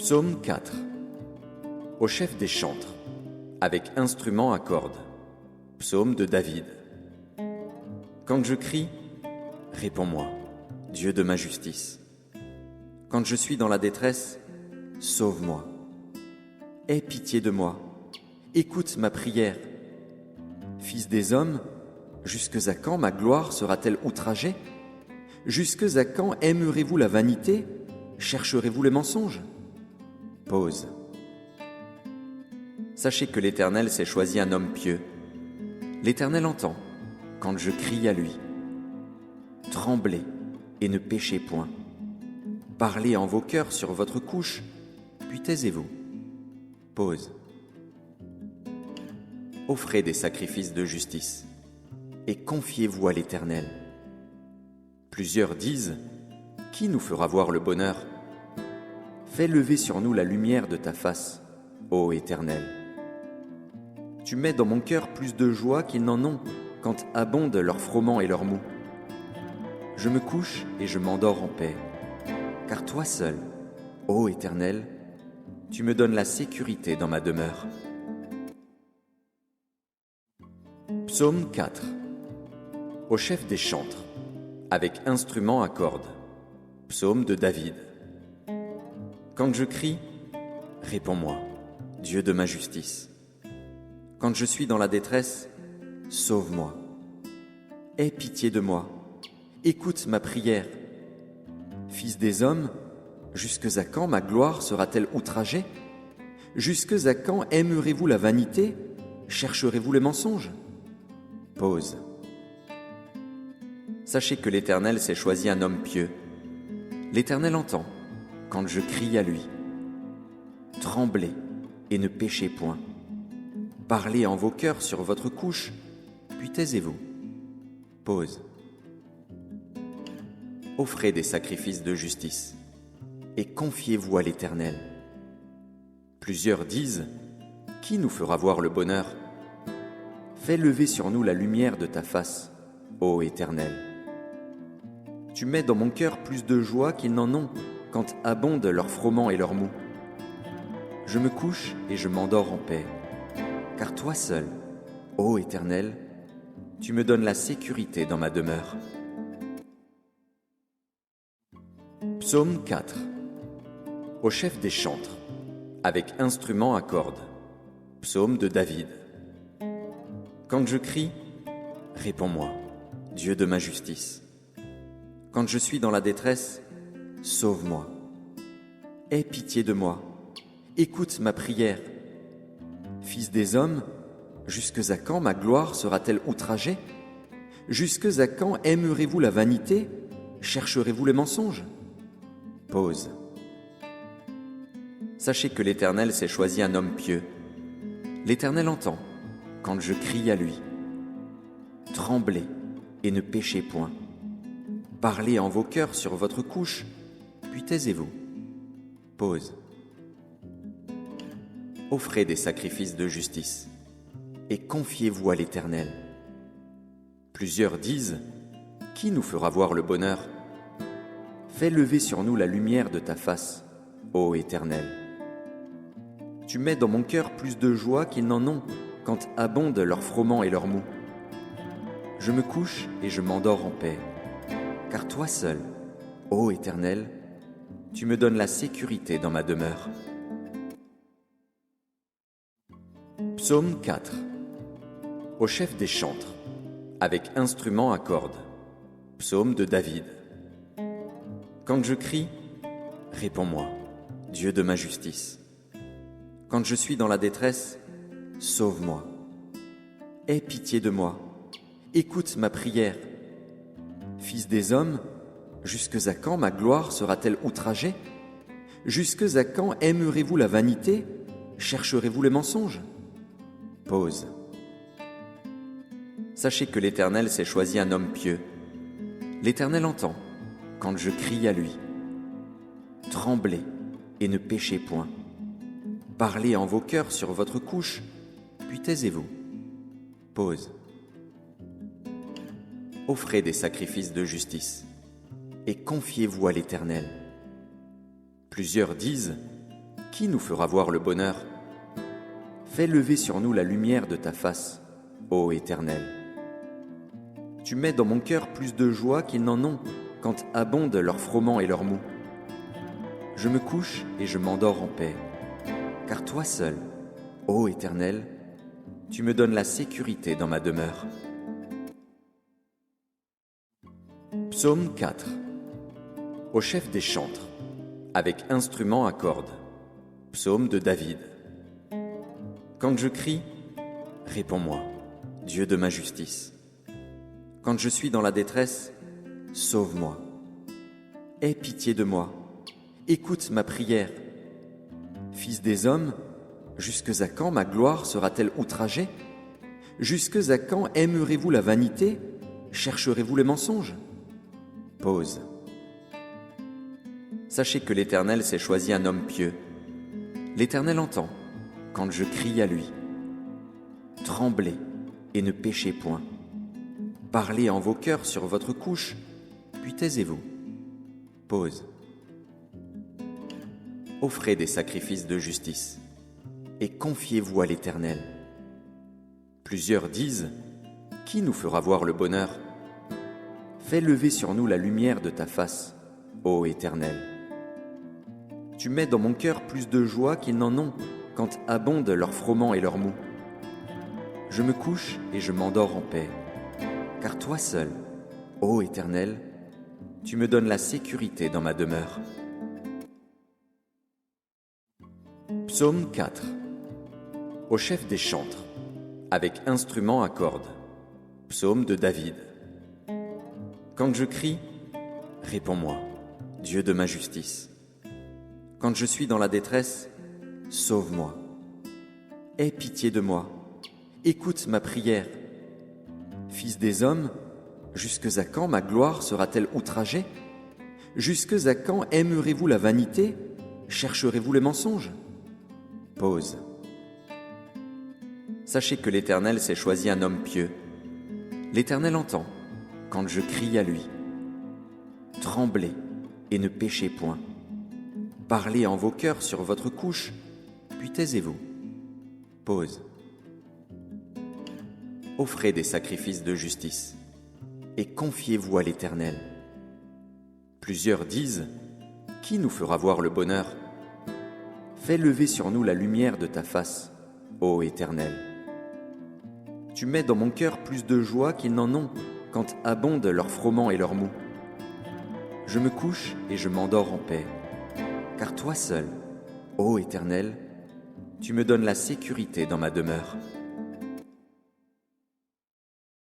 Psaume 4. Au chef des chantres, avec instrument à cordes. Psaume de David. Quand je crie, réponds-moi, Dieu de ma justice. Quand je suis dans la détresse, sauve-moi. Aie pitié de moi, écoute ma prière. Fils des hommes, jusques à quand ma gloire sera-t-elle outragée? Jusques à quand aimerez-vous la vanité? Chercherez-vous les mensonges? Pause. Sachez que l'Éternel s'est choisi un homme pieux. L'Éternel entend quand je crie à lui. Tremblez et ne péchez point. Parlez en vos cœurs sur votre couche, puis taisez-vous. Pause. Offrez des sacrifices de justice et confiez-vous à l'Éternel. Plusieurs disent, qui nous fera voir le bonheur? Fais lever sur nous la lumière de ta face, ô Éternel. Tu mets dans mon cœur plus de joie qu'ils n'en ont quand abondent leur froment et leur mou. Je me couche et je m'endors en paix, car toi seul, ô Éternel, tu me donnes la sécurité dans ma demeure. Psaume 4. Au chef des chantres, avec instrument à cordes. Psaume de David. Quand je crie, réponds-moi, Dieu de ma justice. Quand je suis dans la détresse, sauve-moi. Aie pitié de moi, écoute ma prière. Fils des hommes, jusques à quand ma gloire sera-t-elle outragée? Jusques à quand aimerez-vous la vanité? Chercherez-vous les mensonges? Pause. Sachez que l'Éternel s'est choisi un homme pieux. L'Éternel entend quand je crie à lui. Tremblez et ne péchez point. Parlez en vos cœurs sur votre couche, puis taisez-vous. Pause. Offrez des sacrifices de justice et confiez-vous à l'Éternel. Plusieurs disent, qui nous fera voir le bonheur? Fais lever sur nous la lumière de ta face, ô Éternel. Tu mets dans mon cœur plus de joie qu'ils n'en ont quand abondent leur froment et leur mou. Je me couche et je m'endors en paix, car toi seul, ô Éternel, tu me donnes la sécurité dans ma demeure. Psaume 4. Au chef des chantres, avec instrument à cordes. Psaume de David. Quand je crie, réponds-moi, Dieu de ma justice. Quand je suis dans la détresse, sauve-moi. Aie pitié de moi, écoute ma prière. Fils des hommes, jusques à quand ma gloire sera-t-elle outragée? Jusques à quand aimerez-vous la vanité? Chercherez-vous les mensonges? Pause. Sachez que l'Éternel s'est choisi un homme pieux. L'Éternel entend quand je crie à lui. Tremblez et ne péchez point. Parlez en vos cœurs sur votre couche, puis taisez-vous. Pause. Offrez des sacrifices de justice et confiez-vous à l'Éternel. Plusieurs disent, qui nous fera voir le bonheur? Fais lever sur nous la lumière de ta face, ô Éternel. Tu mets dans mon cœur plus de joie qu'ils n'en ont quand abondent leur froment et leur mou. Je me couche et je m'endors en paix, car toi seul, ô Éternel, tu me donnes la sécurité dans ma demeure. Psaume 4. Au chef des chantres, avec instrument à cordes. Psaume de David. Quand je crie, réponds-moi, Dieu de ma justice. Quand je suis dans la détresse, sauve-moi. Aie pitié de moi, écoute ma prière. Fils des hommes, jusques à quand ma gloire sera-t-elle outragée? Jusques à quand aimerez-vous la vanité? Chercherez-vous les mensonges? Pause. Sachez que l'Éternel s'est choisi un homme pieux. L'Éternel entend quand je crie à lui. Tremblez et ne péchez point. Parlez en vos cœurs sur votre couche, puis taisez-vous. Pause. Offrez des sacrifices de justice et confiez-vous à l'Éternel. Plusieurs disent, Qui nous fera voir le bonheur? Fais lever sur nous la lumière de ta face, ô Éternel. Tu mets dans mon cœur plus de joie qu'ils n'en ont quand abondent leur froment et leur mou. Je me couche et je m'endors en paix, car toi seul, ô Éternel, tu me donnes la sécurité dans ma demeure. Psaume 4. Au chef des chantres, avec instrument à cordes. Psaume de David. Quand je crie, réponds-moi, Dieu de ma justice. Quand je suis dans la détresse, sauve-moi. Aie pitié de moi, écoute ma prière. Fils des hommes, jusque à quand ma gloire sera-t-elle outragée? Jusque à quand aimerez-vous la vanité? Chercherez-vous les mensonges? Pause. Sachez que l'Éternel s'est choisi un homme pieux. L'Éternel entend quand je crie à lui. Tremblez et ne péchez point. Parlez en vos cœurs sur votre couche, puis taisez-vous. Pause. Offrez des sacrifices de justice et confiez-vous à l'Éternel. Plusieurs disent, qui nous fera voir le bonheur? Fais lever sur nous la lumière de ta face, ô Éternel. Tu mets dans mon cœur plus de joie qu'ils n'en ont quand abondent leur froment et leur mou. Je me couche et je m'endors en paix, car toi seul, ô Éternel, tu me donnes la sécurité dans ma demeure. Psaume 4. Au chef des chantres, avec instrument à cordes. Psaume de David. Quand je crie, réponds-moi, Dieu de ma justice. Quand je suis dans la détresse, sauve-moi. Aie pitié de moi, écoute ma prière. Fils des hommes, jusque à quand ma gloire sera-t-elle outragée? Jusque à quand aimerez-vous la vanité? Chercherez-vous les mensonges? Pause. Sachez que l'Éternel s'est choisi un homme pieux. L'Éternel entend quand je crie à lui. Tremblez et ne péchez point. Parlez en vos cœurs sur votre couche, puis taisez-vous. Pause. Offrez des sacrifices de justice et confiez-vous à l'Éternel. Plusieurs disent, qui nous fera voir le bonheur? Fais lever sur nous la lumière de ta face, ô Éternel. Tu mets dans mon cœur plus de joie qu'ils n'en ont quand abondent leur froment et leur mou. Je me couche et je m'endors en paix, car toi seul, ô Éternel, tu me donnes la sécurité dans ma demeure.